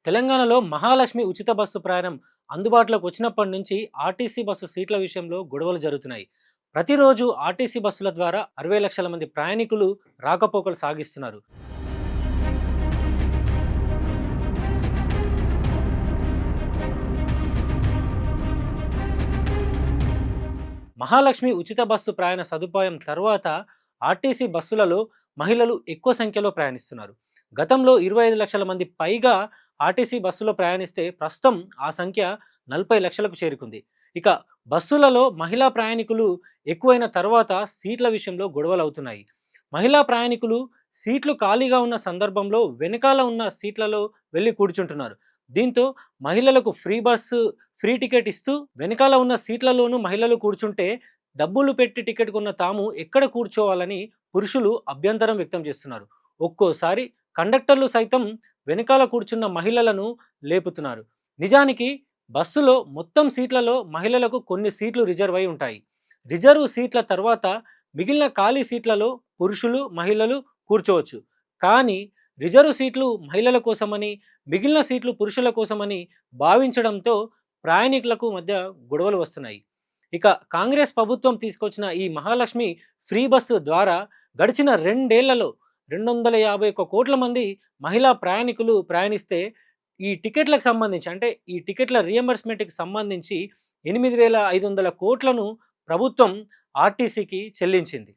తెలంగాణలో మహాలక్ష్మి ఉచిత బస్సు ప్రయాణం అందుబాటులోకి వచ్చినప్పటి నుంచి ఆర్టీసీ బస్సు సీట్ల విషయంలో గొడవలు జరుగుతున్నాయి. ప్రతిరోజు ఆర్టీసీ బస్సుల ద్వారా 60 లక్షల మంది ప్రయాణికులు రాకపోకలు సాగిస్తున్నారు. మహాలక్ష్మి ఉచిత బస్సు ప్రయాణ సదుపాయం తర్వాత ఆర్టీసీ బస్సులలో మహిళలు ఎక్కువ సంఖ్యలో ప్రయాణిస్తున్నారు. గతంలో 25 లక్షల మంది పైగా ఆర్టీసీ బస్సులో ప్రయాణిస్తే ప్రస్తుతం ఆ సంఖ్య 40 లక్షలకు చేరుకుంది. ఇక బస్సులలో మహిళా ప్రయాణికులు ఎక్కువైన తర్వాత సీట్ల విషయంలో గొడవలు అవుతున్నాయి. మహిళా ప్రయాణికులు సీట్లు ఖాళీగా ఉన్న సందర్భంలో వెనకాల ఉన్న సీట్లలో వెళ్ళి కూర్చుంటున్నారు. దీంతో మహిళలకు ఫ్రీ టికెట్ ఇస్తూ వెనకాల ఉన్న సీట్లలోనూ మహిళలు కూర్చుంటే డబ్బులు పెట్టి టికెట్ కొన్న తాము ఎక్కడ కూర్చోవాలని పురుషులు అభ్యంతరం వ్యక్తం చేస్తున్నారు. ఒక్కోసారి కండక్టర్లు సైతం వెనకాల కూర్చున్న మహిళలను లేపుతున్నారు. నిజానికి బస్సులో మొత్తం సీట్లలో మహిళలకు కొన్ని సీట్లు రిజర్వ్ అయి ఉంటాయి. రిజర్వ్ సీట్ల తర్వాత మిగిలిన ఖాళీ సీట్లలో పురుషులు మహిళలు కూర్చోవచ్చు. కానీ రిజర్వ్ సీట్లు మహిళల కోసమని, మిగిలిన సీట్లు పురుషుల కోసమని భావించడంతో ప్రయాణికులకు మధ్య గొడవలు వస్తున్నాయి. ఇక కాంగ్రెస్ ప్రభుత్వం తీసుకొచ్చిన ఈ మహాలక్ష్మి ఫ్రీ బస్సు ద్వారా గడిచిన 2 ఏళ్లలో 251 కోట్ల మంది మహిళా ప్రయాణికులు ప్రయాణిస్తే ఈ టికెట్లకు సంబంధించి అంటే ఈ టికెట్ల రియంబర్స్మెంట్‌కి సంబంధించి 8,500 కోట్లను ప్రభుత్వం ఆర్టీసీకి చెల్లించింది.